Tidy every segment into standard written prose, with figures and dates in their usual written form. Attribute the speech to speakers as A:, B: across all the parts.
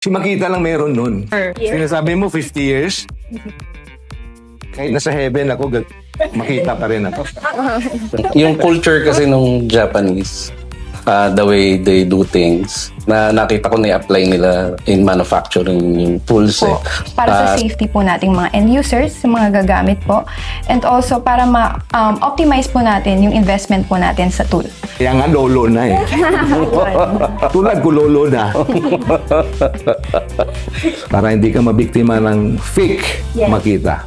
A: Si Makita lang meron nun. Sinasabi mo 50 years? Kahit nasa heaven ako, makita pa rin ako.
B: Yung culture kasi nung Japanese, the way they do things, na nakita ko na-apply nila in manufacturing yung tools.
C: Po, para sa safety po nating mga end users, sa mga gagamit po. And also para ma-optimize po natin yung investment po natin sa tool.
A: Kaya nga lolo na eh. Tulad ko lolo na. Para hindi ka mabiktima ng fake Makita.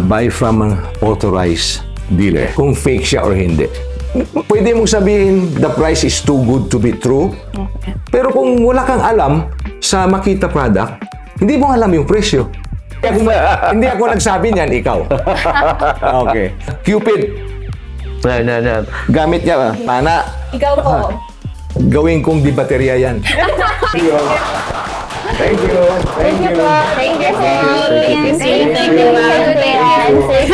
A: Buy from an authorized dealer. Kung fake siya or hindi. Pwede mong sabihin, the price is too good to be true. Pero kung wala kang alam sa Makita product, hindi mo alam yung presyo. Hindi ako nagsabi niyan, ikaw. Okay. Cupid, gamit niya, pana.
D: Ikaw po.
A: Gawin kong di baterya yan. Thank you.
D: Thank you po. Thank you po. Thank you,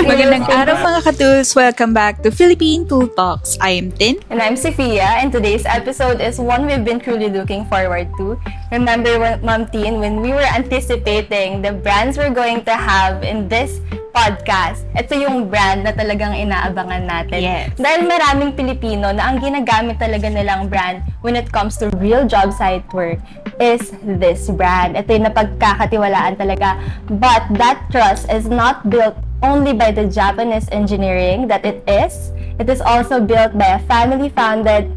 E: Magandang araw mga ka-tools! Welcome back to Philippine Tool Talks. I am Tin.
D: And I'm Sophia, and today's episode is one we've been truly looking forward to. Remember, Ma'am Tin, when we were anticipating the brands we're going to have in this podcast, ito yung brand na talagang inaabangan natin.
E: Yes.
D: Dahil maraming Pilipino na ang ginagamit talaga nilang brand when it comes to real job site work is this brand. Ito yung napagkakatiwalaan talaga. But that trust is not built only by the Japanese engineering that it is. It is also built by a family-founded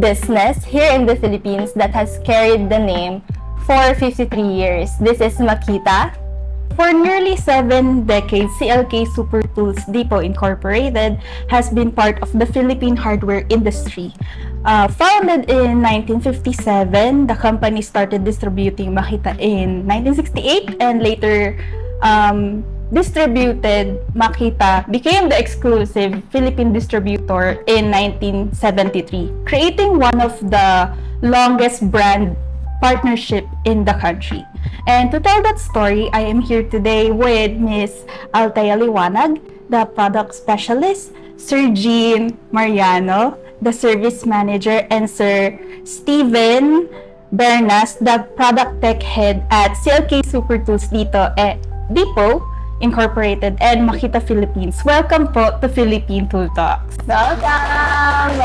D: business here in the Philippines that has carried the name for 53 years. This is Makita.
E: For nearly 7 decades, CLK Super Tools Depot Incorporated has been part of the Philippine hardware industry. Founded in 1957, the company started distributing Makita in 1968 and later distributed Makita, became the exclusive Philippine distributor in 1973, creating one of the longest brand partnership in the country. And to tell that story, I am here today with Miss Althea Liwanag, the product specialist, Sir Jean Mariano, the service manager, and Sir Steven Bernas, the product tech head at CLK Super Tools Depot Incorporated and Makita Philippines. Welcome po to Philippine Tool Talks.
D: Welcome!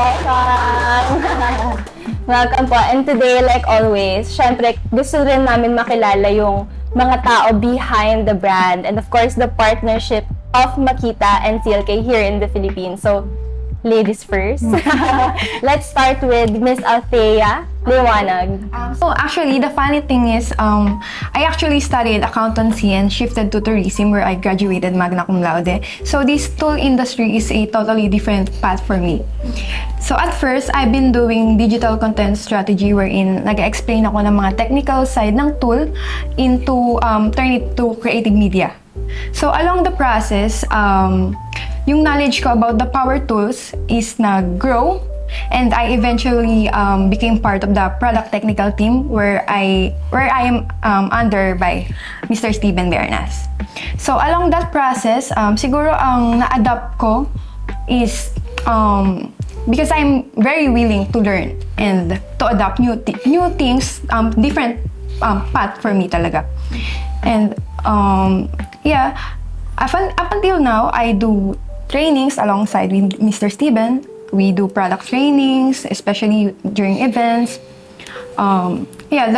D: Welcome po. And today, like always, syempre, gusto rin namin makilala yung mga tao behind the brand and of course, the partnership of Makita and CLK here in the Philippines. So, ladies first. Let's start with Miss Althea Liwanag.
C: So actually, the funny thing is, I actually studied accountancy and shifted to tourism where I graduated magna cum laude. So this tool industry is a totally different path for me. So at first, I've been doing digital content strategy wherein nag-explain ako ng mga technical side ng tool into turn it to creative media. So along the process, yung knowledge ko about the power tools is nag-grow, and I eventually became part of the product technical team where I am under by Mr. Steven Bernas. So along that process, siguro ang na-adapt ko is because I'm very willing to learn and to adapt new things, different path for me talaga. And yeah, up until now, I do trainings alongside with Mr. Steven. We do product trainings, especially during events. Yeah,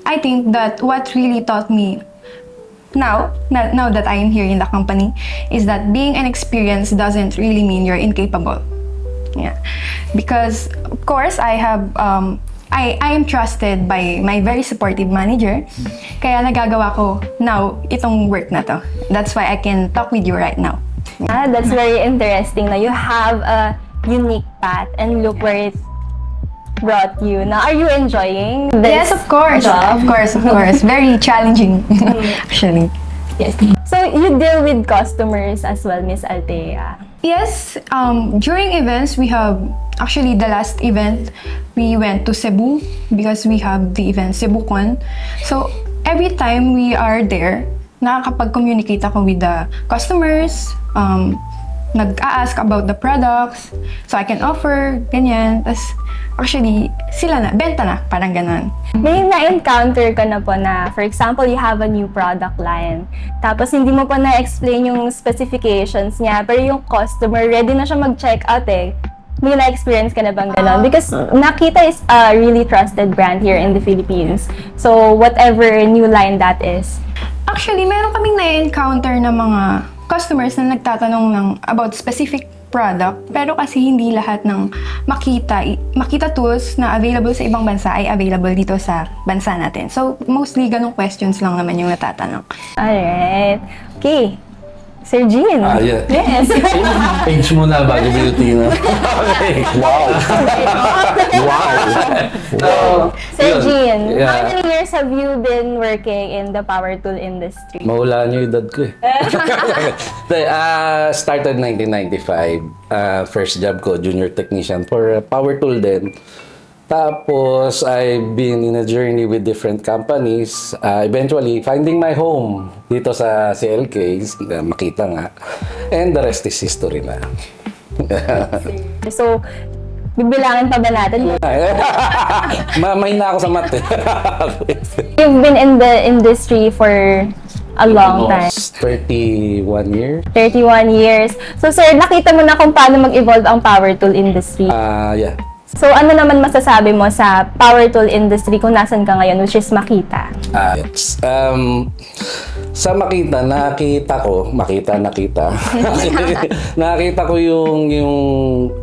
C: I think that what really taught me now that I am here in the company is that being inexperienced doesn't really mean you're incapable. Yeah, because of course I have I am trusted by my very supportive manager. Kaya nagagawa ko now itong work na to. That's why I can talk with you right now.
D: That's very interesting na you have a unique path and look where it brought you. Now, are you enjoying this?
C: Yes, of course.
D: job?
C: Of course. Very challenging, actually.
D: Yes. So, you deal with customers as well, Miss Althea.
C: Yes, during events, we have, actually the last event, we went to Cebu because we have the event CebuCon. So, every time we are there, nakakapag-communicate ako with the customers, nag-a-ask about the products, so I can offer, ganyan. Tapos, actually, sila na, benta na, parang ganon.
D: May na-encounter ka na po na, for example, you have a new product line, tapos hindi mo pa na-explain yung specifications niya, pero yung customer, ready na siya mag-check out eh. May na-experience ka na bang gano'n? Because Makita is a really trusted brand here in the Philippines. So, whatever new line that is.
C: Actually, meron kaming na-encounter na mga customers na nagtatanong about specific product, pero kasi hindi lahat ng Makita tools na available sa ibang bansa ay available dito sa bansa natin. So, mostly ganong questions lang naman yung natatanong.
D: Alright. Okay. Sir Jean.
B: Yeah.
D: Yes.
B: Age mo na bago beauty na. Okay.
A: Wow! Wow!
B: So,
D: Sir
B: yun.
D: Jean,
B: Yeah.
D: how many years have you been working in the power tool industry?
B: Mawala niyo yung edad ko eh. Started 1995. First job ko, junior technician for power tool din. Tapos, I've been in a journey with different companies. Eventually, finding my home dito sa CLK, Makita nga. And the rest is history na.
D: So, bibilangin pa ba natin?
B: Mamay na ako sa math eh.
D: You've been in the industry for a long time.
B: Almost 31 years.
D: 31 years. So, sir, nakita mo na kung paano mag-evolve ang power tool industry.
B: Yeah.
D: So, ano naman masasabi mo sa power tool industry kung nasan ka ngayon, which is Makita?
B: Yes. Sa nakita ko yung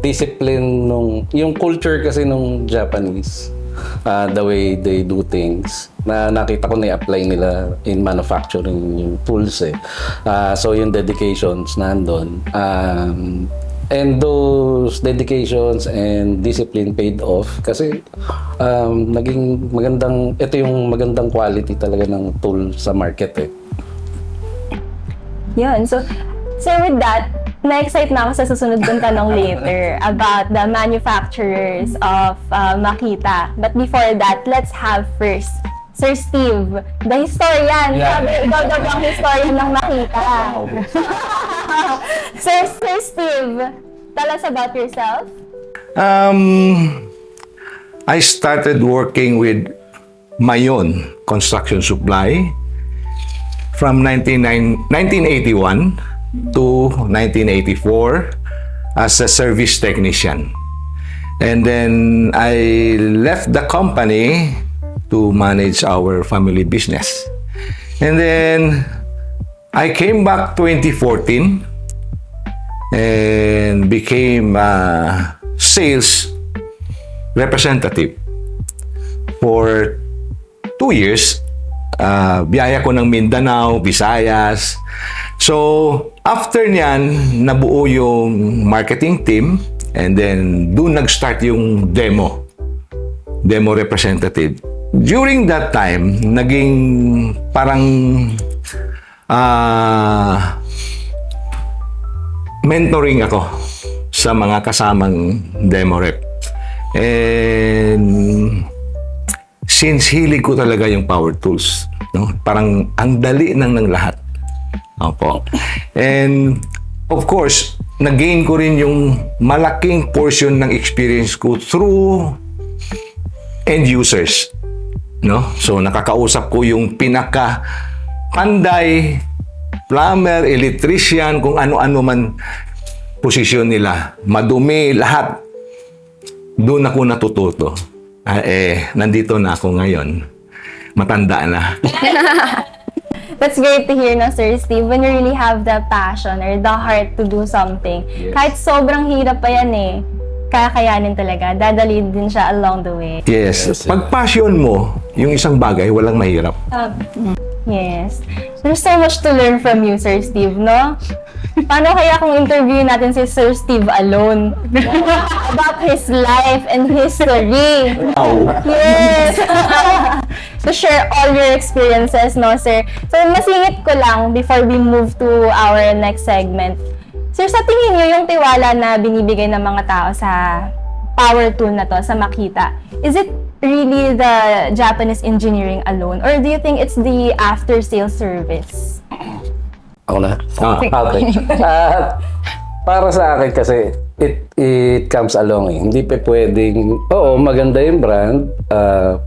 B: discipline yung culture kasi nung Japanese, the way they do things, na nakita ko na i-apply nila in manufacturing yung tools eh. So yung dedications nandun. And those dedications and discipline paid off kasi naging ito yung magandang quality talaga ng tool sa market eh.
D: Yun. So, sir, with that, na-excite na ako sa susunod kong tanong later about the manufacturers of Makita. But before that, let's have first Sir Steve, the historian.
B: Yeah.
D: Sabi, ikaw daw ang historian ng Makita. Sir Steve, tell us about yourself.
A: I started working with Mayon Construction Supply from 1981 to 1984 as a service technician. And then I left the company to manage our family business. And then I came back 2014 and became a sales representative for 2 years. Biyaya ko ng Mindanao, Visayas. So, after niyan, nabuo yung marketing team and then doon nag-start yung demo representative. During that time, naging parang mentoring ako sa mga kasamang demo rep. And since hilig ko talaga yung power tools, no? Parang ang dali ng lahat. Opo. And of course, nag-gain ko rin yung malaking portion ng experience ko through end users. No? So nakakausap ko yung pinaka panday, plumber, electrician, kung ano-ano man posisyon nila, madumi, lahat. Doon ako natututo. Nandito na ako ngayon. Matanda na.
D: That's great to hear na, Sir Steve, when you really have the passion or the heart to do something.
A: Yes.
D: Kahit sobrang hirap pa yan eh, kakayanin talaga. Dadalhin din siya along the way.
A: Yes. Pag passion mo, yung isang bagay, walang mahirap.
D: Yes. There's so much to learn from you, Sir Steve, no? Paano kaya kung interview natin si Sir Steve alone? About his life and history. Yes! To share all your experiences, no, sir? So, masingit ko lang before we move to our next segment. Sir, sa tingin niyo yung tiwala na binibigay ng mga tao sa power tool na to, sa Makita, is it really the Japanese engineering alone? Or do you think it's the after-sales service?
B: Ako na?
A: Ah.
B: Okay. Para sa akin kasi, it comes along eh. Hindi pa pwedeng, oo, maganda yung brand,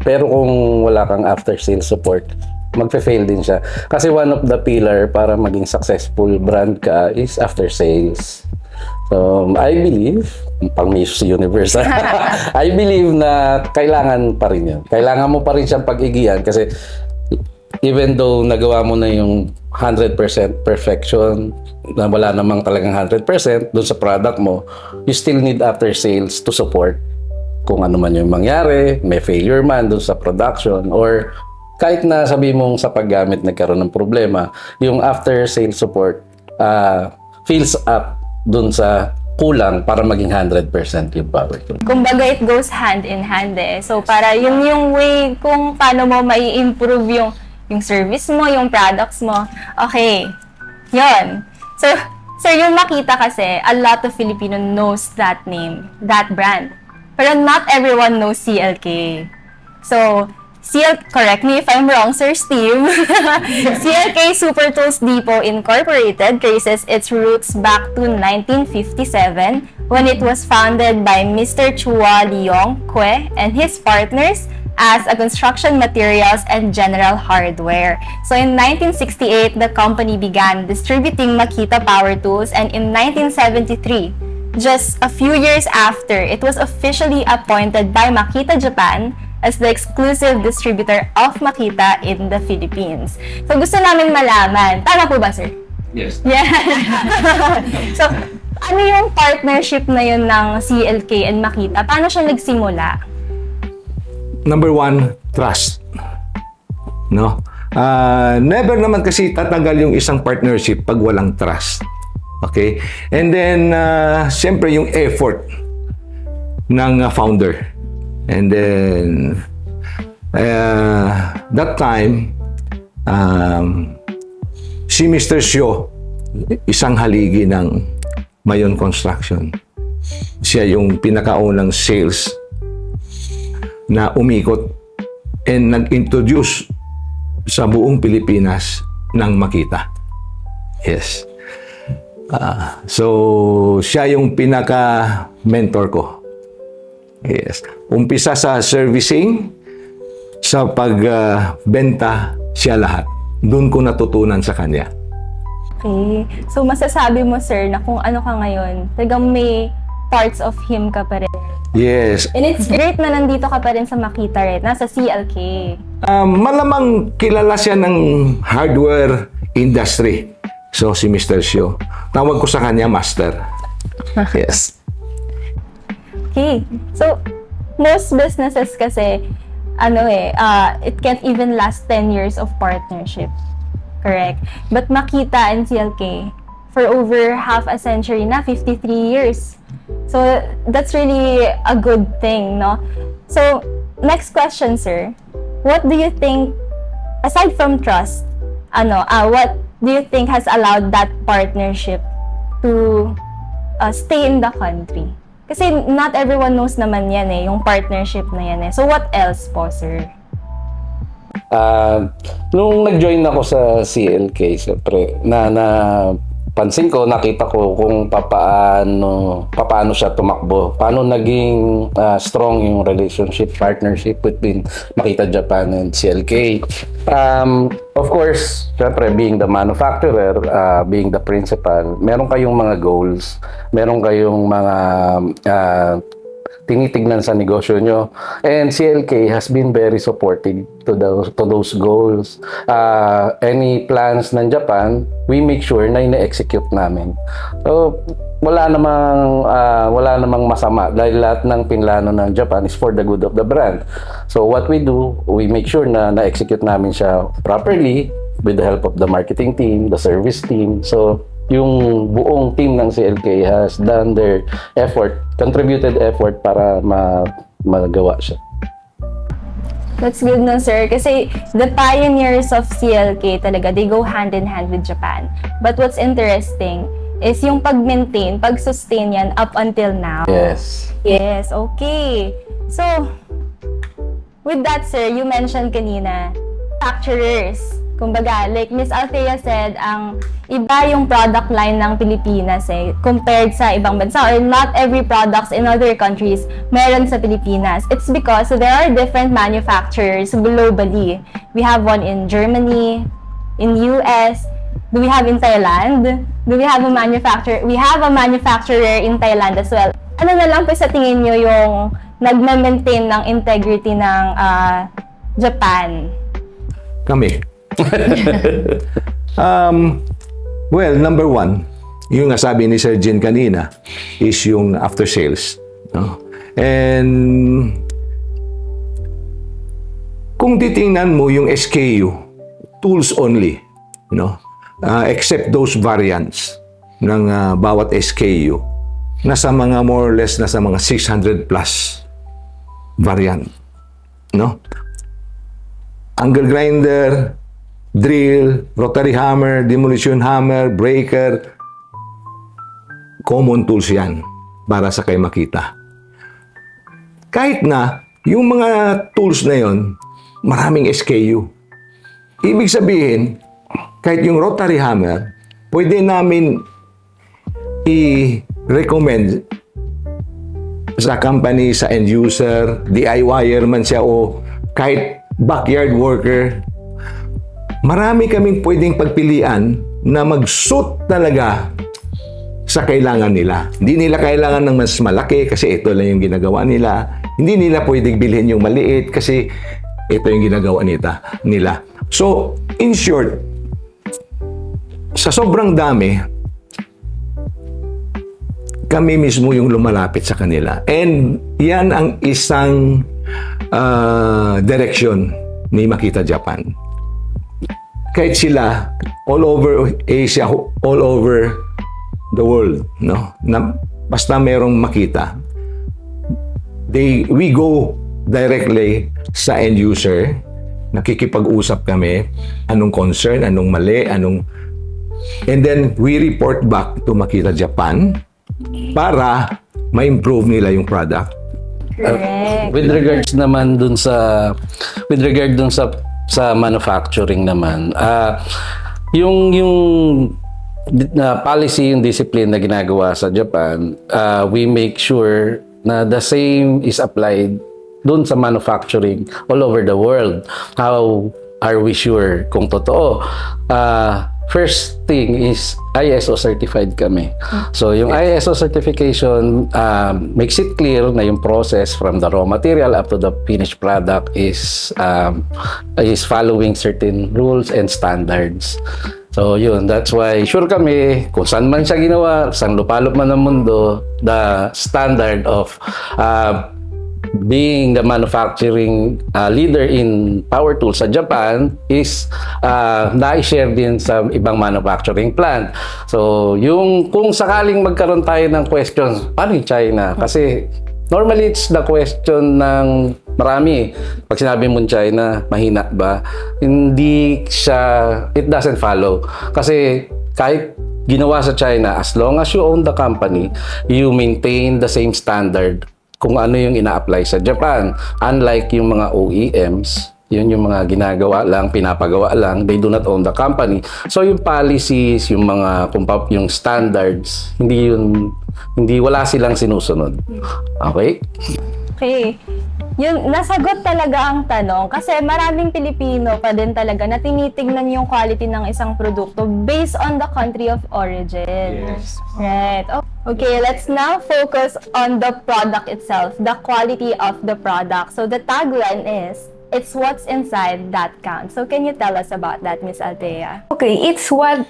B: pero kung wala kang after-sales support, magpe-fail din siya. Kasi one of the pillar para maging successful brand ka is after-sales. So, I believe, pang Miss Universe, I believe na kailangan pa rin yun. Kailangan mo pa rin siyang pag-igihan kasi even though nagawa mo na yung 100% perfection, na wala namang talagang 100% dun sa product mo, you still need after sales to support kung ano man yung mangyari, may failure man dun sa production, or kahit na sabi mong sa paggamit nagkaroon ng problema, yung after sales support fills up dun sa kulang para maging 100% yung power.
D: Kumbaga, it goes hand in hand eh. So, para yun yung way kung paano mo mai-improve yung service mo, yung products mo. Okay, yun. So, sir, yung Makita kasi, a lot of Filipino knows that name, that brand. Pero not everyone knows CLK. So, correct me if I'm wrong, Sir Steve. CLK Super Tools Depot Incorporated traces its roots back to 1957 when it was founded by Mr. Chua Leong Kwe and his partners as a construction materials and general hardware. So in 1968, the company began distributing Makita power tools, and in 1973, just a few years after, it was officially appointed by Makita Japan as the exclusive distributor of Makita in the Philippines. So gusto namin malaman, tama po ba, sir?
B: Yes.
D: Yeah. So, ano yung partnership na yun ng CLK and Makita? Paano siya nagsimula?
A: Number one, trust. No? Never naman kasi tatagal yung isang partnership pag walang trust. Okay? And then, siyempre yung effort ng founder. And then, that time, si Mr. Sio, isang haligi ng Mayon Construction. Siya yung pinakaunang sales na umikot and nag-introduce sa buong Pilipinas ng Makita. Yes. So, siya yung pinaka-mentor ko. Yes. Umpisa sa servicing, sa pagbenta, siya lahat. Doon ko natutunan sa kanya.
D: Okay. So, masasabi mo, sir, na kung ano ka ngayon, talagang may parts of him ka pa rin.
A: Yes.
D: And it's great na nandito ka pa rin sa Makita, right? Nasa CLK.
A: Malamang kilala siya ng hardware industry. So, si Mr. Sio. Tawag ko sa kanya, Master. Yes.
D: Okay. So, most businesses kasi, it can't even last 10 years of partnership. Correct? But Makita and CLK, for over half a century na, 53 years. So, that's really a good thing, no? So, next question, sir. What do you think, aside from trust, what do you think has allowed that partnership to stay in the country? Kasi not everyone knows naman yan eh, yung partnership na yan eh. So, what else po, sir?
B: Nung nag-join ako sa CLK, siyempre, pansin ko, nakita ko kung paano siya tumakbo. Paano naging strong yung relationship, partnership between Makita Japan and CLK. Of course, syempre, being the manufacturer, being the principal, meron kayong mga goals, meron kayong mga tinitignan sa negosyo nyo. And CLK has been very supportive to those goals. Any plans ng Japan, we make sure na ina-execute namin. So, wala namang masama dahil lahat ng pinlano ng Japan is for the good of the brand. So, what we do, we make sure na na-execute namin siya properly with the help of the marketing team, the service team. So, yung buong team ng CLK has done their effort, contributed effort para magawa siya.
D: That's good no, sir. Kasi the pioneers of CLK talaga, they go hand in hand with Japan. But what's interesting is yung pag-maintain, pag-sustain yan up until now.
B: Yes.
D: Yes, okay. So, with that, sir, you mentioned kanina, manufacturers. Kumbaga, like Miss Althea said, ang iba yung product line ng Pilipinas compared sa ibang bansa, or not every products in other countries meron sa Pilipinas. It's because there are different manufacturers globally. We have one in Germany, in US. Do we have in Thailand? Do we have a manufacturer? We have a manufacturer in Thailand as well. Ano na lang po sa tingin nyo yung nagme-maintain ng integrity ng Japan?
A: Kami. Well, number one, yung nasabi ni Sir Jin kanina is yung after sales. No? And kung titingnan mo yung SKU, tools only, except those variants ng bawat SKU, nasa mga more or less nasa mga 600 plus variant. No? Angle grinder, drill, rotary hammer, demolition hammer, breaker, common tools yan para sa kay Makita. Kahit na yung mga tools na yon, maraming SKU. Ibig sabihin, kahit yung rotary hammer, pwede namin i-recommend sa company, sa end user, DIYer man siya o kahit backyard worker. Marami kaming pwedeng pagpilian na mag-suit talaga sa kailangan nila. Hindi nila kailangan ng mas malaki kasi ito lang yung ginagawa nila. Hindi nila pwedeng bilhin yung maliit kasi ito yung ginagawa nila. So, in short, sa sobrang dami, kami mismo yung lumalapit sa kanila. And yan ang isang direction ni Makita Japan. Kahit sila, all over Asia, all over the world, basta merong Makita, we go directly sa end user, nakikipag-usap kami, anong concern, anong mali, and then we report back to Makita Japan para ma-improve nila yung product.
D: Correct.
B: With regards naman dun sa manufacturing naman, yung policy, yung discipline na ginagawa sa Japan, we make sure na the same is applied dun sa manufacturing all over the world. How are we sure kung totoo? First thing is ISO certified kami. So yung ISO certification makes it clear na yung process from the raw material up to the finished product is following certain rules and standards. So yun, that's why sure kami kung saan man siya ginawa, saan lupalop man ng mundo, the standard of being the manufacturing leader in power tools sa Japan is na-share din sa ibang manufacturing plant. So, kung sakaling magkaroon tayo ng questions, paano yung China? Kasi normally it's the question ng marami. Pag sinabi mo China, mahina ba? Hindi siya, it doesn't follow. Kasi kahit ginawa sa China, as long as you own the company, you maintain the same standard kung ano yung ina-apply sa Japan. Unlike yung mga OEMs, yun yung mga ginagawa lang, pinapagawa lang, they do not own the company. So yung policies, yung mga yung standards, wala silang sinusunod. Okay?
D: Okay. Yun, nasagot talaga ang tanong kasi maraming Pilipino pa din talaga na tinitignan yung quality ng isang produkto based on the country of origin.
B: Yes.
D: Right. Okay, let's now focus on the product itself, the quality of the product. So the tagline is, it's what's inside that counts. So can you tell us about that, Miss Althea?
C: Okay, it's what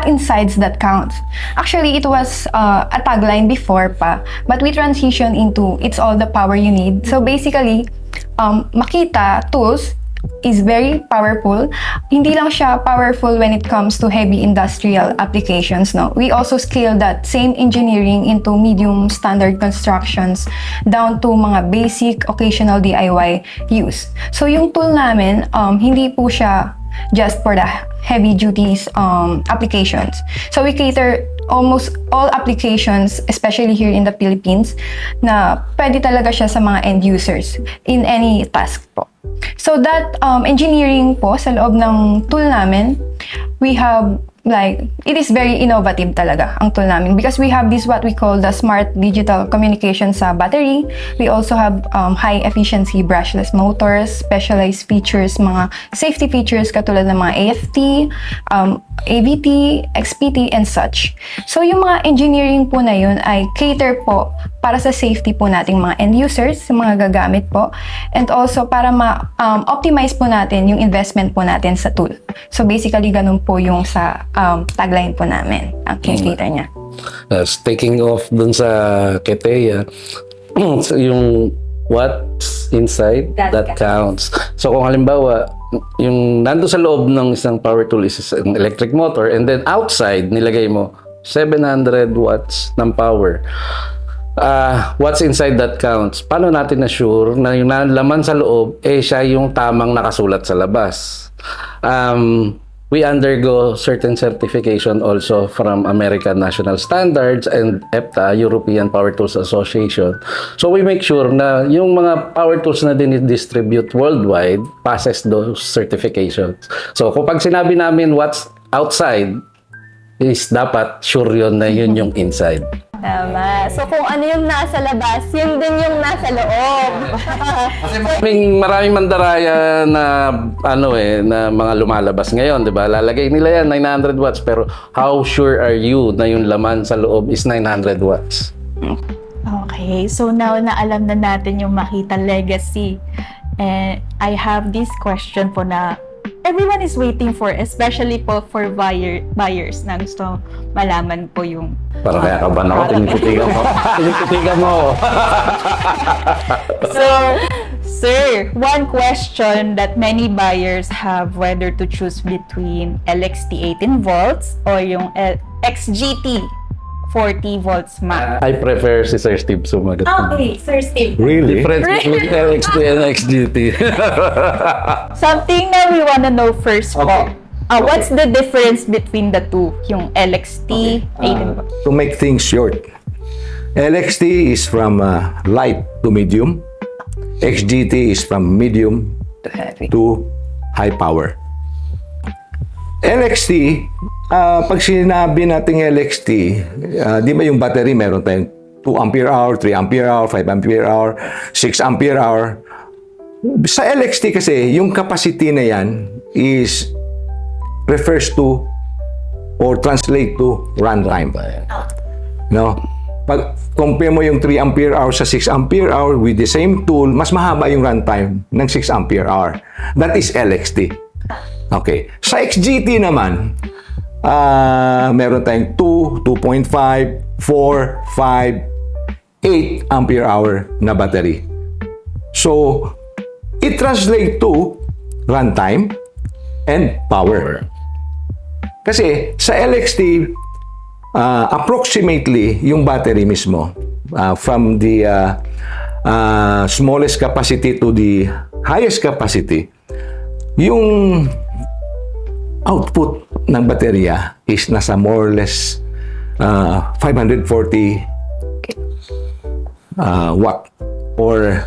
C: insides that counts. Actually, it was a tagline before pa, but we transitioned into it's all the power you need. So basically, Makita tools is very powerful. Hindi lang siya powerful when it comes to heavy industrial applications, no? We also scale that same engineering into medium standard constructions down to mga basic occasional DIY use. So yung tool namin, hindi po siya just for the heavy duties applications. So we cater almost all applications, especially here in the Philippines, na pwede talaga siya sa mga end users in any task po. So that engineering po sa loob ng tool namin, we have like, it is very innovative talaga ang tool namin because we have this what we call the smart digital communication sa battery. We also have high efficiency brushless motors, specialized features, mga safety features katulad ng mga AFT, AVT, XPT, and such. So yung mga engineering po na yun ay cater po para sa safety po nating mga end users, yung mga gagamit po, and also para ma-optimize po natin yung investment po natin sa tool. So basically, ganun po yung sa tagline po namin, ang cater niya.
B: Taking off dun sa Keteya, so yung what's inside, that counts. So kung halimbawa, yung nando sa loob ng isang power tool is an electric motor, and then outside, nilagay mo 700 watts ng power. What's inside that counts. Paano natin na-sure na yung laman sa loob, siya yung tamang nakasulat sa labas? We undergo certain certification also from American National Standards and EPTA, European Power Tools Association. So we make sure na yung mga power tools na din-distribute worldwide passes those certifications. So kapag sinabi namin what's outside, is dapat sure yun na yun yung inside.
D: Tama. So kung ano yung nasa labas, yun din yung nasa loob.
B: Maraming mandaraya na na mga lumalabas ngayon, 'di ba? Lalagay nila yan 900 watts, pero how sure are you na yung laman sa loob is 900 watts?
E: Okay, so now na alam na natin yung Makita legacy. And I have this question po na everyone is waiting for, especially po for buyers na gusto malaman po yung
B: Parang kaya kaban ako, tinititigan mo. Tinititigan mo.
E: So, sir, one question that many buyers have whether to choose between LXT 18 volts or yung XGT 40 volts max.
B: I prefer si Sir Steve sumagot.
E: Okay, Sir Steve.
A: Really?
B: Difference between LXT and XGT.
E: Something that we wanna know first po. What's the difference between the two? Yung LXT 18 volts.
A: To make things short, LXT is from light to medium. XGT is from medium to high power. LXT, pag sinabi nating LXT, di ba yung battery meron tayong 2 ampere hour, 3 ampere hour, 5 ampere hour, 6 ampere hour. Sa LXT kasi, yung capacity na yan is refers to or translate to runtime. No? Pag compare mo yung 3 ampere hour sa 6 ampere hour with the same tool, mas mahaba yung runtime ng 6 ampere hour. That is LXT. Okay. Sa XGT naman, meron tayong 2, 2.5, 4, 5, 8 ampere hour na battery. So, it translates to runtime and power. Kasi sa LXT, approximately yung battery mismo, from the smallest capacity to the highest capacity, yung output ng baterya is nasa more or less 540 watt or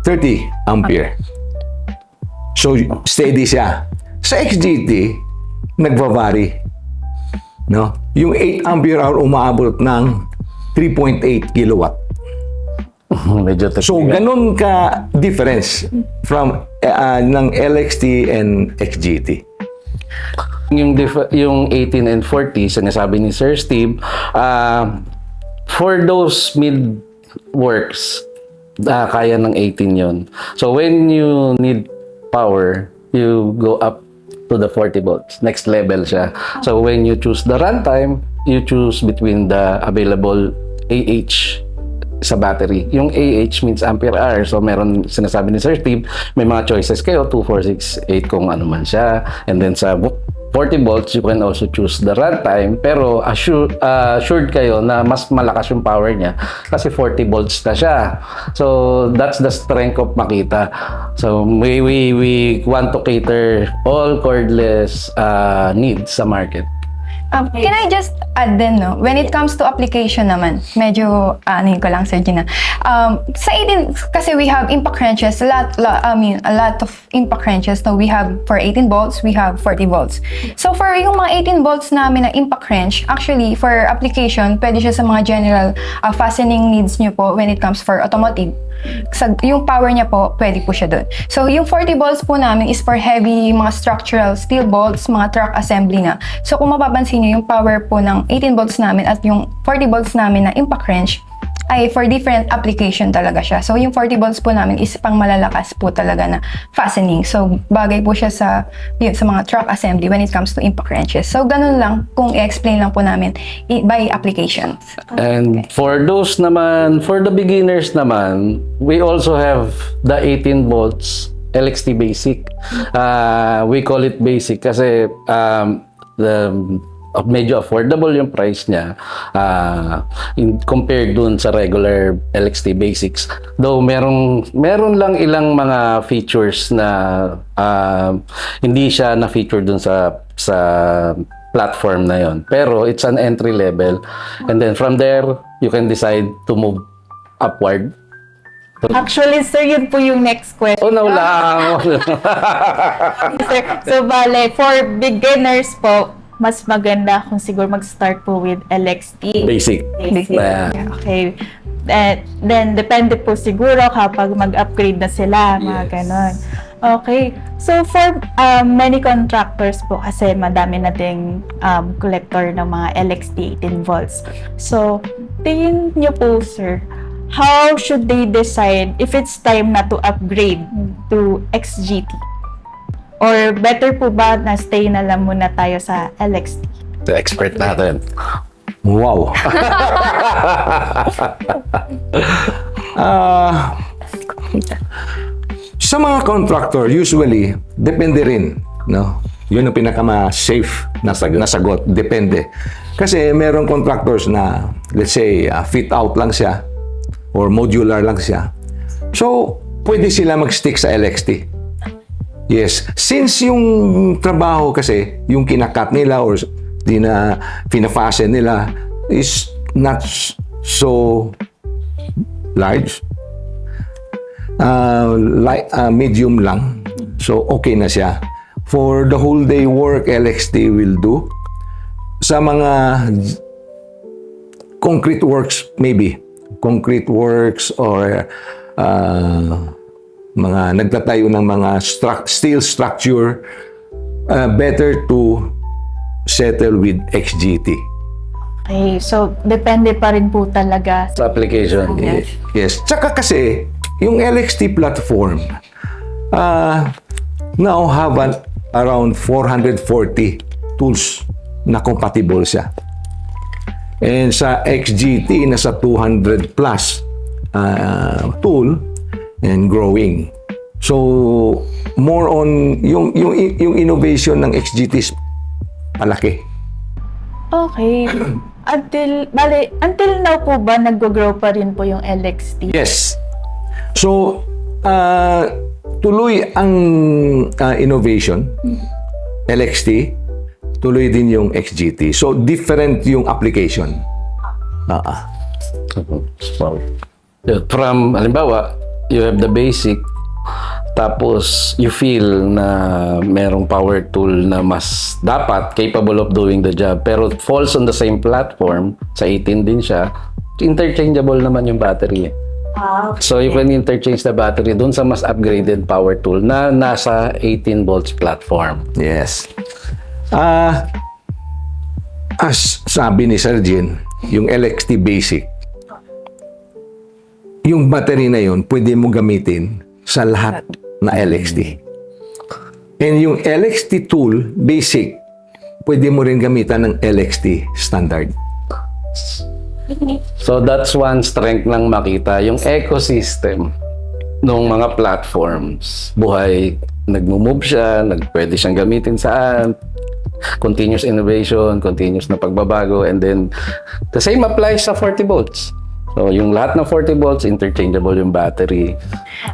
A: 30 ampere. So, steady siya. Sa XGT, nagva-vary. No? Yung 8 ampere hour umaabot ng 3.8 kilowatt.
B: Medyo
A: So, ganun ka difference from ng LXT and XGT.
B: Yung 18 and 40, sinasabi ni Sir Steve, for those mid works, kaya ng 18 yon. So when you need power, you go up to the 40 volts. Next level siya. So when you choose the runtime, you choose between the available AH sa battery. Yung AH means ampere hour. So meron, sinasabi ni Sir Steve, may mga choices kayo, 2, 4, 6, 8 kung ano man siya. And then sa 40 volts, you can also choose the runtime. Pero assured kayo na mas malakas yung power niya kasi 40 volts na siya. So that's the strength of Makita. So we want to cater all cordless needs sa market.
C: Can I just add din, no? When it comes to application naman, medyo, ano ko lang, Sir Gina. Sa 18, kasi we have impact wrenches, a lot of impact wrenches. So we have for 18 volts, we have 40 volts. So for yung mga 18 volts namin na impact wrench, actually, for application, pwede siya sa mga general fastening needs nyo po when it comes for automotive. Yung power niya po, pwede po siya doon. So, yung 40 volts po namin is for heavy, mga structural steel bolts, mga truck assembly na. So, kung mapapansin niyo, yung power po ng 18 volts namin at yung 40 volts namin na impact wrench ay for different application talaga siya. So, yung 40 volts po namin is pang malalakas po talaga na fastening. So, bagay po siya sa mga truck assembly when it comes to impact wrenches. So, ganun lang kung i-explain lang po namin by applications.
B: And for those naman, for the beginners naman, we also have the 18 volts LXT Basic. We call it basic kasi medyo affordable yung price niya compared dun sa regular LXT Basics. Though meron lang ilang mga features na hindi siya na-feature dun sa platform na yon. Pero it's an entry level. And then from there, you can decide to move upward.
E: Actually, sir, yun po yung next question.
B: Oh, no lang.
E: Sir, so bale, for beginners po, mas maganda kung siguro mag-start po with LXT.
B: Basic.
C: Yeah.
E: Okay. Then, depende po siguro kapag mag-upgrade na sila, mga ganon. Okay. So, for many contractors po, kasi madami nating collector ng mga LXT 18 volts. So, tingin nyo po, sir, how should they decide if it's time na to upgrade to XGT? Or better po ba na stay na lang muna tayo sa LXT?
B: The expert natin.
A: Wow! Sa mga contractor, usually, depende rin. No? Yun ang pinaka-safe na sagot. Depende. Kasi merong contractors na, let's say, fit out lang siya or modular lang siya. So, pwede sila mag-stick sa LXT. Yes. Since yung trabaho kasi, yung kinakat nila or pinafasten nila is not so large. Medium lang. So, okay na siya. For the whole day work, LXT will do. Sa mga concrete works, maybe. Concrete works or mga nagtatayo ng mga steel structure, better to settle with XGT.
E: Okay, so depende pa rin po talaga.
B: Sa application.
A: Yes. Tsaka kasi, yung LXT platform now have around 440 tools na compatible siya. And sa XGT, nasa 200 plus tool and growing. So, more on yung innovation ng XGT is palaki.
E: Okay. Until now po ba nag-grow pa rin po yung LXT?
A: Yes. So, tuloy ang innovation, LXT, tuloy din yung XGT. So, different yung application.
B: So, from, halimbawa, you have the basic, tapos you feel na merong power tool na mas dapat capable of doing the job, pero it falls on the same platform, sa 18 din siya, interchangeable naman yung battery. So you can interchange the battery dun sa mas upgraded power tool na nasa 18 volts platform.
A: Yes. As sabi ni Sir Jin, yung LXT basic, yung battery na yun, pwede mo gamitin sa lahat na LXT. And yung LXT tool, basic, pwede mo rin gamitan ng LXT standard.
B: So that's one strength ng Makita, yung ecosystem ng mga platforms. Buhay, nagmo-move siya, pwede siyang gamitin saan, continuous innovation, continuous na pagbabago, and then the same applies sa 40 volts. So, yung lahat ng 40 volts, interchangeable yung battery.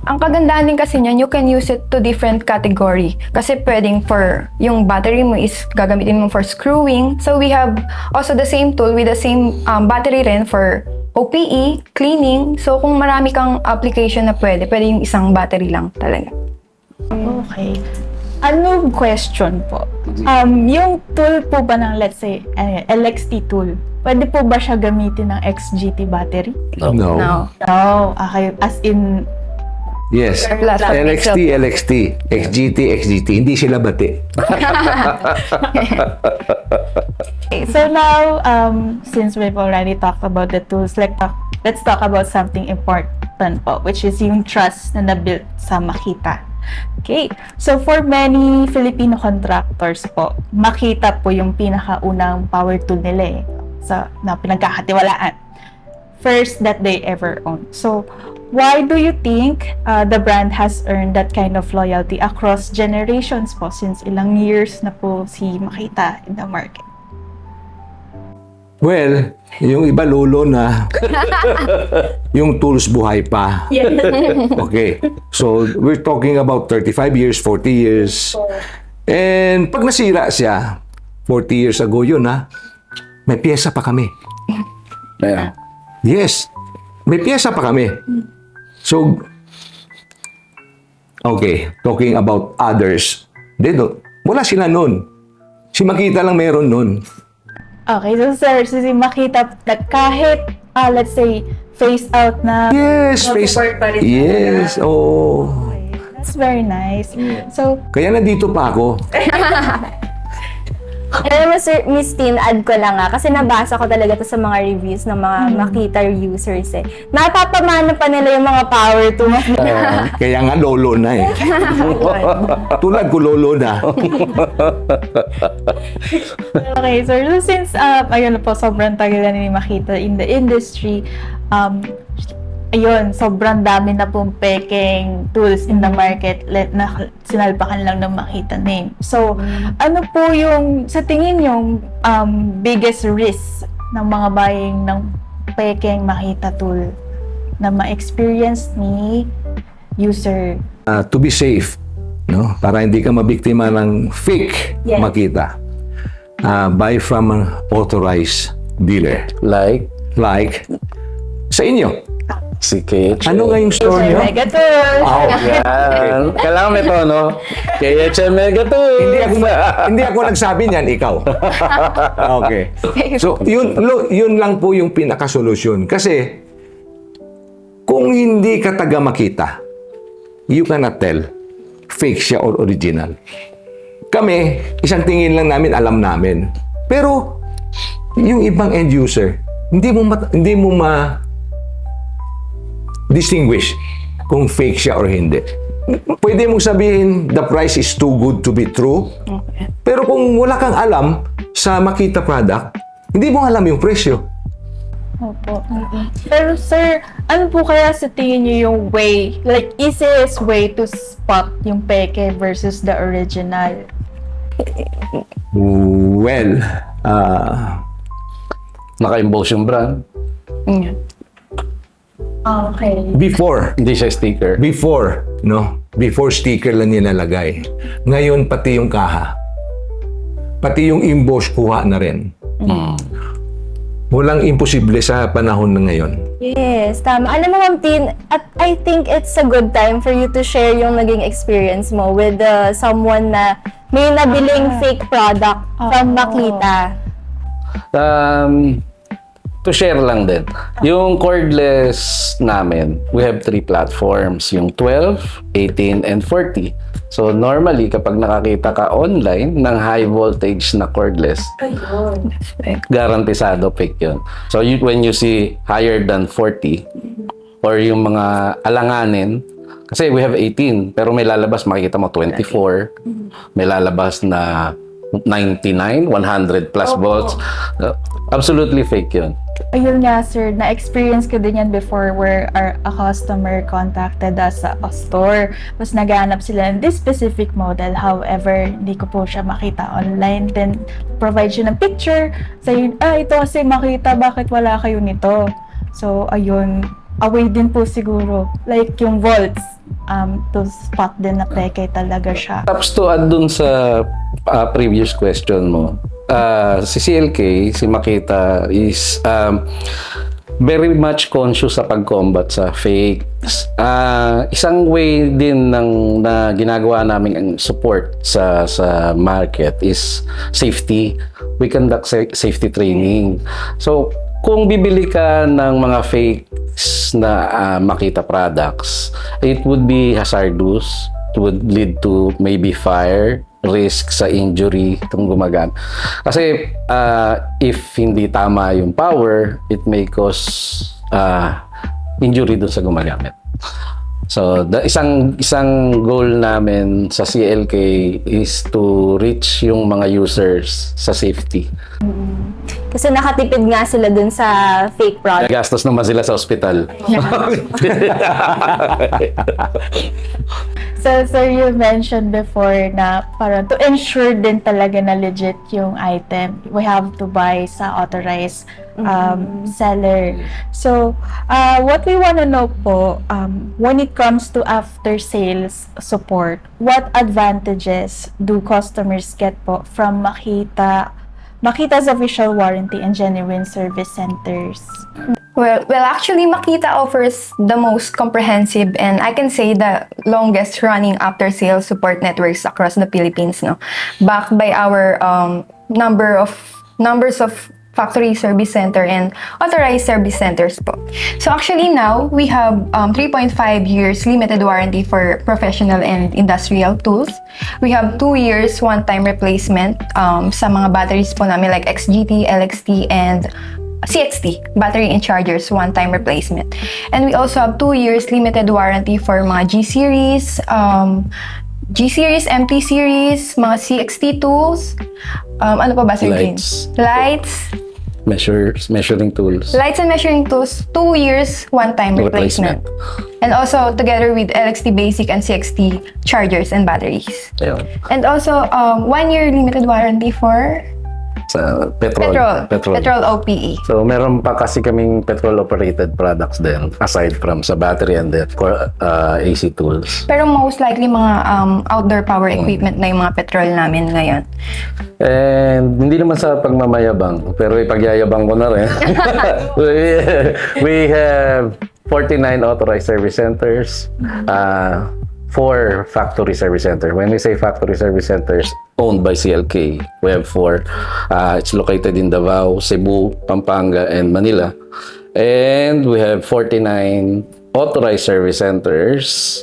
C: Ang kagandahan din kasi niyan, you can use it to different category. Kasi pwedeng for, yung battery mo is gagamitin mo for screwing. So we have also the same tool with the same battery rin for OPE, cleaning. So kung marami kang application na pwede yung isang battery lang talaga.
E: Okay. Ano question po? Yung tool po ba ng, let's say, LXT tool, pwede po ba siya gamitin ng XGT battery?
A: No.
C: No.
E: No. Okay. As in,
A: Yes.
C: Plus,
A: LXT, XGT. Hindi sila bati.
E: okay. So now, since we've already talked about the tools, let's talk about something important po, which is yung trust na na-built sa Makita. Okay, so for many Filipino contractors po, Makita po yung pinakaunang power tool nila na pinagkakatiwalaan. First that they ever own. So, why do you think the brand has earned that kind of loyalty across generations po since ilang years na po si Makita in the market?
A: Well, yung iba lolo na. Yung tools buhay pa. Okay. So, we're talking about 35 years, 40 years. And pag nasira siya, 40 years ago yun may pyesa pa kami.
B: Yeah.
A: Yes. May pyesa pa kami. So, okay. Talking about others. Wala sila nun. Si Makita lang meron nun.
E: Okay, so sir, si Makita, kahit, let's say, phase out na,
A: Yes. Yes. Oh.
E: that's very nice. So,
A: Kaya nandito pa ako.
D: Alam mo, Sir, Miss Tin, add ko lang kasi nabasa ko talaga to sa mga reviews ng mga Makita users Napapamana pa nila yung mga power tools.
A: Kaya nga lolo na eh. Tulad ko lolo na.
E: okay, sir, so since, ayun po, sobrang tagal na ni Makita in the industry, ayun, sobrang dami na pong peking tools in the market na sinalpakan lang ng Makita name. So, ano po yung, sa tingin yung biggest risk ng mga buying ng peking Makita tool na ma-experience ni user?
A: To be safe, no? Para hindi ka mabiktima ng fake Makita. Buy from an authorized dealer.
B: Like,
A: Sa inyo.
B: si KHM.
A: Ano nga yung store nyo?
E: Mega tool!
B: Yan. Kailangan may tono. KHM Mega Tools.
A: Hindi ako nagsabi niyan, ikaw. Okay. So, yun lang po yung pinakasolusyon. Kasi, kung hindi ka taga Makita, you cannot tell fake siya or original. Kami, isang tingin lang namin, alam namin. Pero, yung ibang end user, hindi mo distinguish kung fake siya or hindi. Pwede mong sabihin, the price is too good to be true.
C: Okay.
A: Pero kung wala kang alam sa Makita product, hindi mo alam yung presyo.
E: Opo. Pero sir, ano po kaya sa tingin niyo yung way, like easiest way to spot yung peke versus the original?
A: Well,
B: Naka-emboss yung brand.
C: Yeah.
E: Okay.
A: before,
B: Hindi siya sticker.
A: before sticker lang nilalagay. Ngayon, pati yung kaha. Pati yung emboss kuha na rin. Walang imposible sa panahon na ngayon.
D: Yes, tama. Alam mo, Ma'am Tin, at I think it's a good time for you to share yung naging experience mo with someone na may nabiling fake product from Makita.
B: To share lang din. Yung cordless namin, we have 3 platforms. Yung 12, 18, and 40. So, normally, kapag nakakita ka online ng high voltage na cordless, garantisado fake yun. So, when you see higher than 40, or yung mga alanganin, kasi we have 18, pero may lalabas, makikita mo 24, may lalabas na 99, 100 plus volts. Absolutely fake yun.
E: Ayun nga sir, na-experience ko din yan before where a customer contacted us sa a store. Tapos naghanap sila ng this specific model. However, hindi ko po siya makita online. Then, provide siya ng picture. Sayin, ito kasi makita, bakit wala kayo nito? So, ayun, away din po siguro. Like yung vaults, to spot din na peke talaga siya.
B: Tapos to add dun sa previous question mo, si CLK, si Makita is very much conscious sa pag-combat sa fakes. Isang way din na ginagawa namin ang support sa market is safety. We conduct safety training. So, kung bibili ka ng mga fakes na Makita products, it would be hazardous. It would lead to maybe fire, risk sa injury kung gumagamit. Kasi if hindi tama yung power, it may cause injury dun sa gumagamit. So, isang goal namin sa CLK is to reach yung mga users sa safety.
D: Kasi nakatipid nga sila dun sa fake product.
B: Gastos naman sila sa ospital.
E: So, sir, you mentioned before na parang to ensure din talaga na legit yung item, we have to buy sa authorized seller. So, what we want to know po, when it comes to after-sales support, what advantages do customers get po from Makita's official warranty and genuine service centers?
C: Well, actually, Makita offers the most comprehensive and I can say the longest running after-sales support networks across the Philippines, no? Backed by our numbers of factory service center and authorized service centers po. So actually now, we have 3.5 years limited warranty for professional and industrial tools. We have 2 years one-time replacement sa mga batteries po namin like XGT, LXT, and CXT, battery and chargers, one-time replacement. And we also have 2 years limited warranty for mga G-Series, G-Series, MT Series, mga CXT tools. Ano pa ba, Sir Jane? Lights.
B: Measuring tools.
C: Lights and measuring tools, 2 years one-time replacement. And also together with LXT Basic and CXT chargers and batteries.
B: Ayun.
C: And also 1 year limited warranty for
B: Sa petrol.
C: Petrol OPE.
B: So, meron pa kasi kaming petrol-operated products din aside from sa battery and the AC tools.
C: Pero most likely mga outdoor power equipment na yung mga petrol namin ngayon.
B: And hindi naman sa pagmamayabang, pero ipagyayabang ko na rin. We have 49 authorized service centers, 4 factory service centers. When we say factory service centers, owned by CLK, we have 4. It's located in Davao, Cebu, Pampanga, and Manila. And we have 49 authorized service centers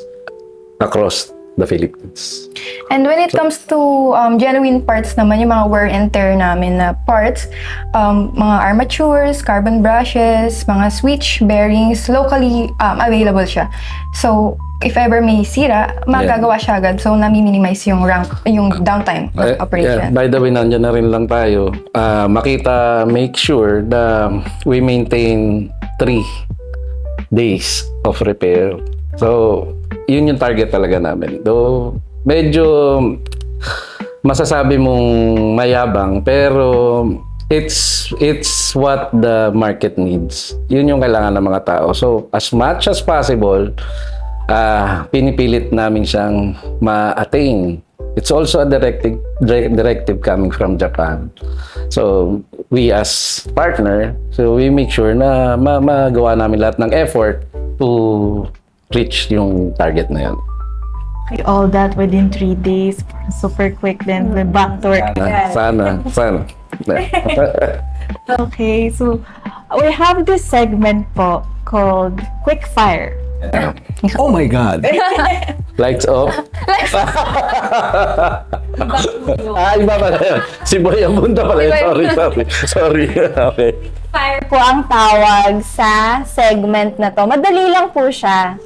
B: across the Philippines.
C: And when it comes to genuine parts naman, yung mga wear and tear namin na parts, mga armatures, carbon brushes, mga switch, bearings, locally available siya. So, if ever may sira, magagawa siya agad. So, nami-minimize yung downtime of operation.
B: By the way, nandiyan na rin lang tayo. Makita, make sure na we maintain 3 days of repair. So, yun yung target talaga namin. Though, medyo masasabi mong mayabang, pero it's what the market needs. Yun yung kailangan ng mga tao. So, as much as possible, pinipilit namin siyang ma-attain. It's also a directive coming from Japan. So, we as partner, so we make sure na magawa namin lahat ng effort to reach yung target na yun.
E: Okay, all that within 3 days. Super quick then back to work.
B: Sana.
E: Okay, so we have this segment po called Quick Fire.
A: Oh my God!
B: Lights off. Iba pala yun. Si Boy ang punta pala yun. Sorry. Okay.
D: Fire po ang tawag sa segment na to. Madali lang po siya.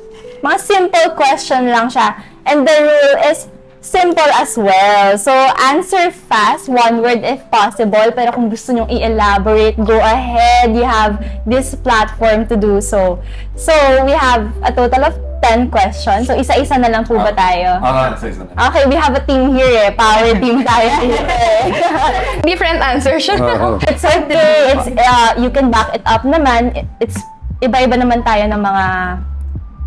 D: Mga simple question lang siya. And the rule is simple as well. So, answer fast, 1 word if possible. Pero kung gusto nyong i-elaborate, go ahead. You have this platform to do so. So, we have a total of 10 questions. So, isa-isa na lang po ba tayo? Okay, we have a team here Power team tayo
C: Different answers siya.
D: It's okay. It's, you can back it up naman. It's iba-iba naman tayo ng mga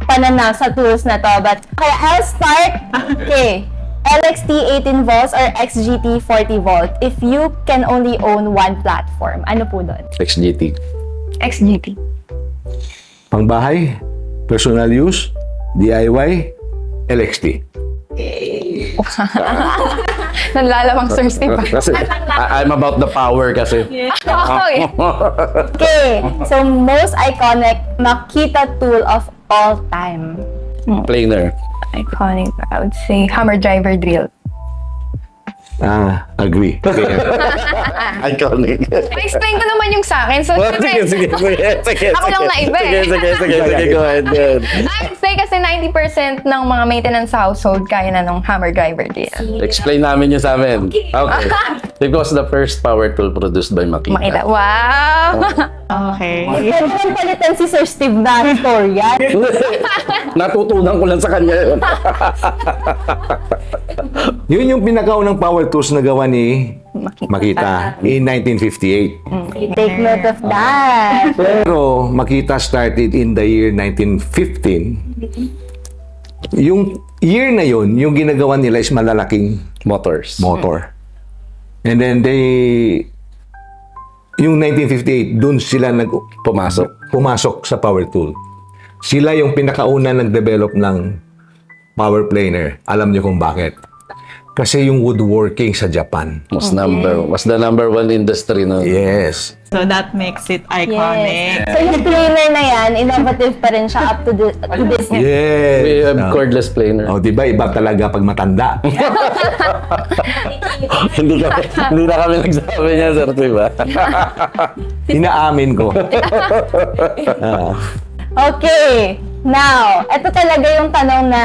D: pananaw sa tools na to. But, kaya I'll start, okay, LXT 18 volts or XGT 40 volt if you can only own one platform. Ano po doon?
B: XGT.
C: XGT.
A: Pangbahay, personal use, DIY, LXT.
C: Nanlalawang Sir Steve.
B: Kasi I'm about the power kasi.
C: Okay.
D: Okay, so most iconic Makita tool of all time.
B: Planer.
C: Iconic, I would say hammer driver drill.
A: Agree.
B: Iconic.
C: Ma-explain ko naman yung sa akin. So,
B: Sige.
C: Ako lang na iba eh.
B: Sige, go ahead.
C: I would say kasi 90% ng mga maintenance sa household kaya na ng hammer driver drill.
B: Explain namin yun sa amin. Okay. It was the first power tool produced by Makita.
C: Makita. Wow!
E: Okay.
D: Pwede naman palitan si Sir Steve na storya.
B: Natutunan ko lang sa kanya yun.
A: Yun yung pinakaunang power tools na gawa ni Makita in 1958.
D: Take note of that.
A: Pero Makita started in the year 1915. Yung year na yun, yung ginagawa nila is malalaking
B: Motors.
A: motor. And then yung 1958, dun sila pumasok sa power tool. Sila yung pinakauna nag-develop ng power planer. Alam niyo kung bakit? Kasi yung woodworking sa Japan.
B: Was the number one industry no?
A: Yes.
E: So that makes it
D: Yes.
E: iconic.
D: So yung planer na yan, innovative pa rin siya up to this year.
A: Yes.
B: We have cordless planer.
A: Oh, di ba iba talaga pag matanda?
B: hindi na kami nagsabi niya, sir, diba?
A: Inaamin ko.
D: Okay, now, ito talaga yung tanong na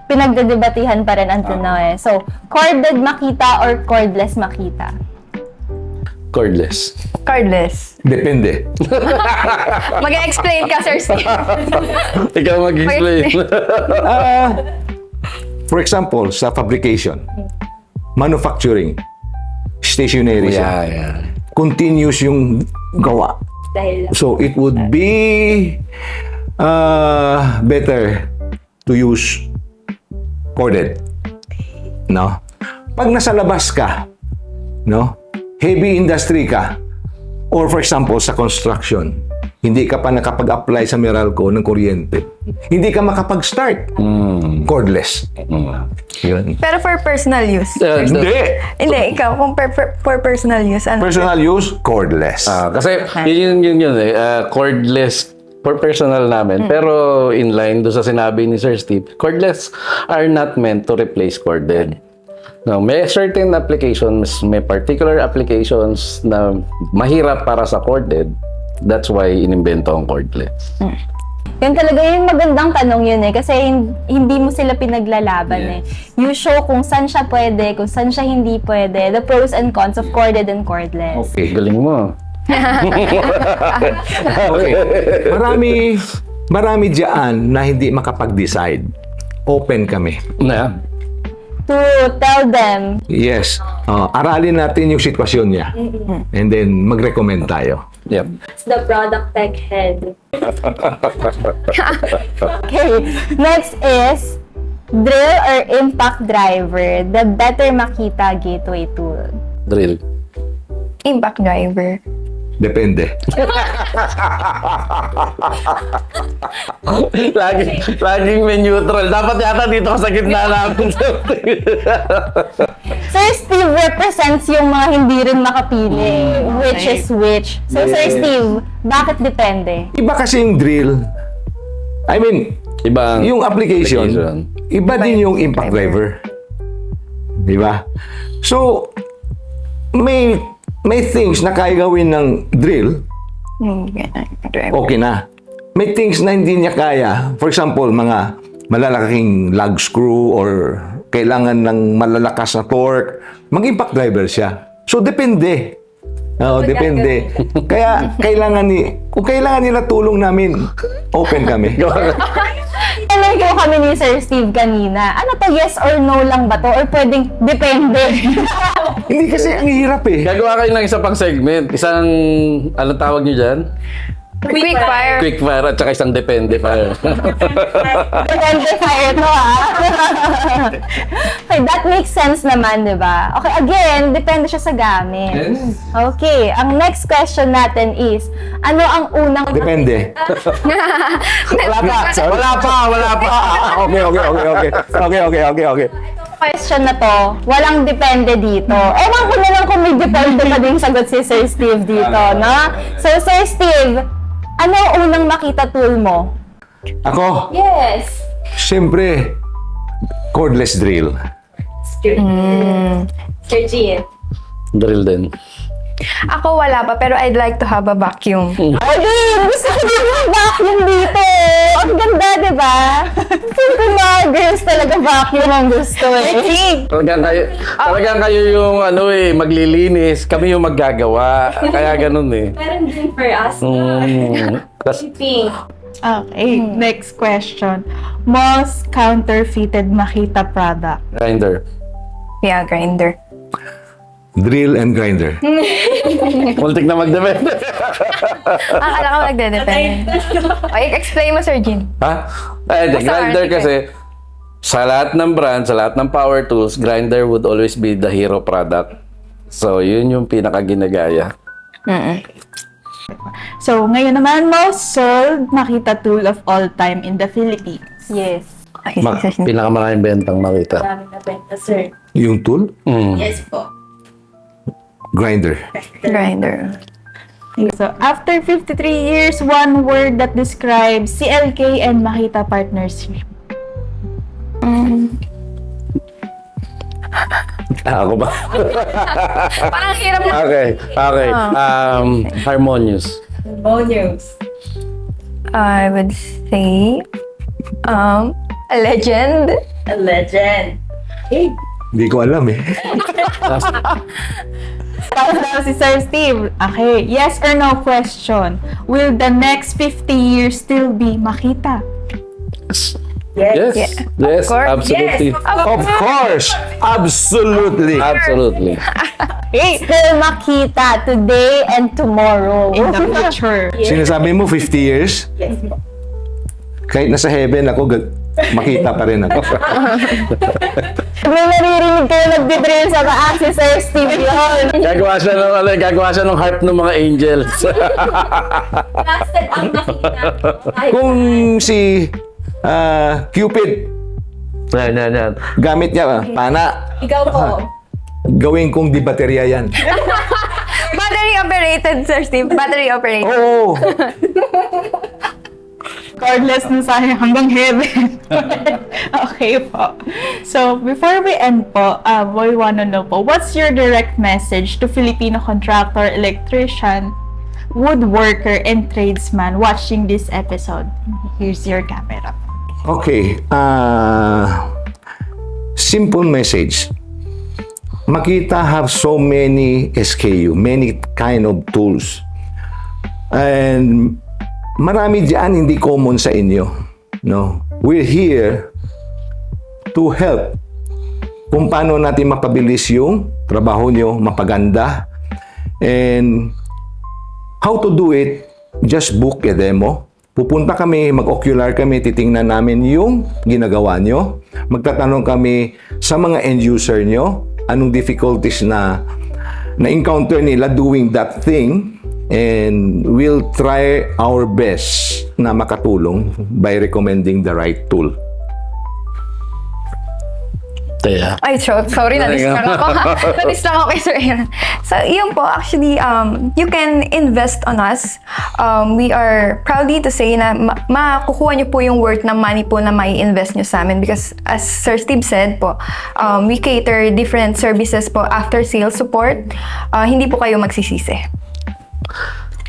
D: pinagdedebatihan pa rin until now eh. So, corded Makita or cordless Makita?
B: Cordless.
C: Cardless.
A: Depende.
C: Mag-explain ka, Sir Steve.
B: Ikaw mag-explain.
A: For example, sa fabrication, manufacturing, stationary siya.
B: yeah.
A: Continuous yung gawa. So, it would be better to use corded. No? Pag nasa labas ka, no? Heavy industry ka, or for example, sa construction, hindi ka pa nakapag-apply sa Meralco ng kuryente. Hindi ka makapag-start. Cordless. Yun.
C: Pero for personal use. Sir Steve.
A: Hindi.
C: Hindi, ikaw, kung for personal use, ano?
A: Personal use, cordless.
B: Kasi yun eh. Cordless for personal namin. Pero inline doon sa sinabi ni Sir Steve, cordless are not meant to replace corded. No, may certain applications, may particular applications na mahirap para sa corded. That's why inimbento ang cordless.
D: Yun talaga yung magandang tanong yun eh. Kasi hindi mo sila pinaglalaban eh. You show kung saan siya pwede, kung saan siya hindi pwede. The pros and cons of corded and cordless.
A: Okay.
B: Galing mo.
A: Okay. Marami diyan na hindi makapag-decide. Open kami.
B: Na?
D: To tell them,
A: Yes. Aralin natin yung sitwasyon niya. And then, mag-recommend tayo.
B: Yep.
D: it's the product tech head. Okay, next is drill or impact driver, the better Makita gateway tool.
B: Drill.
C: Impact driver.
A: Depende.
B: Laging may neutral. Dapat yata dito ka sa gitna namin.
D: Sir Steve represents yung mga hindi rin makapili. Which is which. So, Sir Steve, bakit depende?
A: Iba kasi yung drill. I mean,
B: Iba ang
A: yung application, iba din yung impact driver. Di ba? So, may things na kaya gawin ng drill, okay na. May things na hindi niya kaya. For example, mga malalaking lug screw or kailangan ng malalakas na torque, mag-impact driver siya. So, depende. Oo, depende. Kaya, kung kailangan nila tulong namin, open kami.
D: Tanong ko kami ni Sir Steve kanina, ano to, yes or no lang ba to? Or pwedeng depende?
A: Hindi kasi ang hirap eh.
B: Gagawa kayo ng isa pang segment. Isang, anong tawag nyo dyan?
C: Quick fire.
B: Quick fire at saka isang depende fire.
D: Depende fire to Okay, that makes sense naman, di ba? Okay, again, depende siya sa gamit.
B: Yes.
D: Okay, ang next question natin is, ano ang unang...
A: Depende. Wala pa. Okay.
D: Question na to, walang depende dito. Ewan ko na lang kung may depende pa din sagot si Sir Steve dito, no? So, Sir Steve, ano ang unang makita tool mo?
A: Ako,
D: Yes.
A: siyempre, cordless drill.
D: Sir Jean.
B: Drill din.
C: Ako wala pa, pero I'd like to have a vacuum.
D: Ayun, gusto ko din yung vacuum dito. Ang ganda, di ba? Feel ko mga girls talaga vacuum ang gusto eh.
B: Talagang kayo yung maglilinis, kami yung maggagawa. Kaya ganun eh.
D: Meron din for us.
B: Tas,
E: Okay, next question. Most counterfeited Makita product.
B: grinder.
C: Yeah, grinder.
A: Drill and grinder.
B: Multik na magdepende.
C: Akala ko nagde-depende. Okay, explain mo, Sir Jean.
B: Ha? Di,
C: Basta
B: grinder
C: article.
B: kasi, sa lahat ng brand, sa lahat ng power tools, grinder would always be the hero product. So, yun yung pinaka-ginagaya.
E: So, ngayon naman, most sold Makita tool of all time in the Philippines.
D: Yes.
C: Okay, Sir Jean.
B: Pinakamaraming bentang makita.
D: Dami na benta, sir.
A: Yung tool,
D: Yes po.
A: grinder.
C: Grinder.
E: Okay, so, after 53 years, one word that describes CLK and Makita partnership.
B: Ako ba?
C: Parang hirap na.
B: Okay. Harmonious.
D: Bonus.
C: I would say, a legend.
D: A legend.
A: Hindi ko alam eh.
E: Tapos na si Sir Steve. Okay, yes or no question. Will the next 50 years still be Makita?
B: Yes. Yes,
C: course.
B: absolutely.
A: Of course! Absolutely!
B: Absolutely.
D: Still makita today and tomorrow.
E: In the future.
A: Sinasabi mo 50 years?
D: Yes po.
A: Kahit nasa heaven ako, makita pa rin ako.
D: May naririnig kayo nagdidrill sa taas si Sir Steve yun.
B: Gagawa siya ng harp ng mga angels.
D: Blasted ang makita.
A: Kung si Cupid,
B: Yan.
A: gamit niya, pana,
D: Ikaw po.
A: gawin kong di baterya yan.
C: Battery operated, Sir Steve. Battery operated.
A: Oo!
E: Cordless na sa hanggang heaven. Okay po. So, before we end po, we wanna know po, what's your direct message to Filipino contractor, electrician, woodworker, and tradesman watching this episode? Here's your camera.
A: Okay. Simple message. Makita have so many SKU, many kind of tools. And marami diyan hindi common sa inyo. No? We're here to help kung paano natin mapabilis yung trabaho nyo, mapaganda. And how to do it, just book a demo. Pupunta kami, mag-ocular kami, titingnan namin yung ginagawa nyo. Magtatanong kami sa mga end user nyo, anong difficulties na encounter nila doing that thing. And we'll try our best na makatulong by recommending the right tool.
B: Kaya.
C: Ay, sorry, na-distract ako. Na-distract ako kay Sir Aaron. So, yun po, actually, you can invest on us. We are proudly to say na makukuha nyo po yung worth ng money po na mai-invest nyo sa amin because as Sir Steve said po, we cater different services po after sales support. Hindi po kayo magsisisi.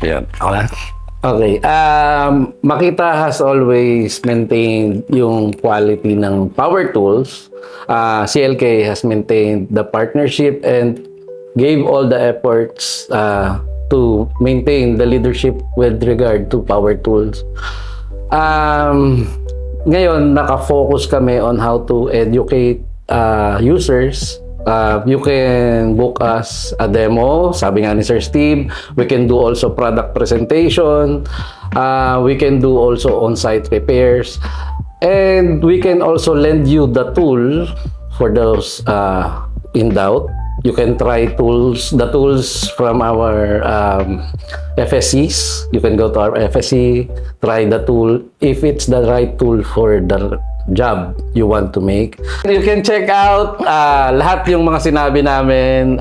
B: Yan. Okay. Makita has always maintained yung quality ng power tools. CLK has maintained the partnership and gave all the efforts to maintain the leadership with regard to power tools. Ngayon, naka-focus kami on how to educate users You can book us a demo, sabi nga ni Sir Steve. We can do also product presentation. We can do also on-site repairs. And we can also lend you the tool for those in doubt. You can try the tools from our FSCs. You can go to our FSC, try the tool if it's the right tool for the job you want to make. You can check out lahat yung mga sinabi namin,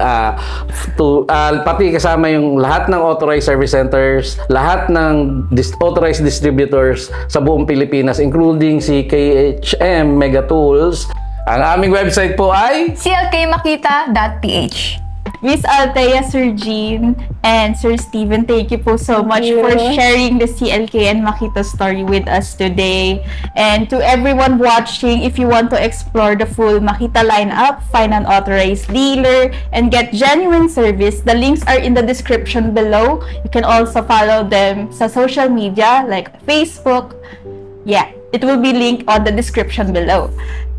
B: pati kasama yung lahat ng authorized service centers, lahat ng authorized distributors sa buong Pilipinas, including si KHM Mega Tools. Ang aming website po ay
C: clkmakita.ph.
E: Miss Althea, Sir Jean, and Sir Steven, thank you po so much for sharing the CLK and Makita story with us today. And to everyone watching, if you want to explore the full Makita lineup, find an authorized dealer, and get genuine service, the links are in the description below. You can also follow them sa social media like Facebook. Yeah, it will be linked on the description below.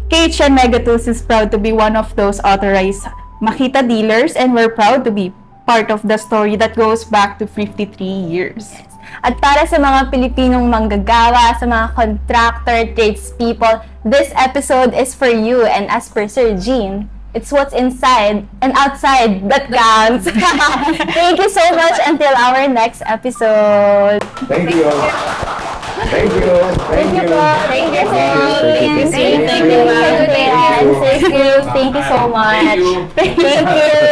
E: KHM Mega Tools is proud to be one of those authorized Makita dealers, and we're proud to be part of the story that goes back to 53 years.
D: At para sa mga Pilipinong manggagawa, sa mga contractor, tradespeople, this episode is for you. And as per Sir Jean, it's what's inside and outside that counts. Thank you so much until our next episode.
A: Thank you. Thank you.
D: Thank you po. Thank you, Sir Jean. Thank you, ma'am. Thank you so much. Thank you.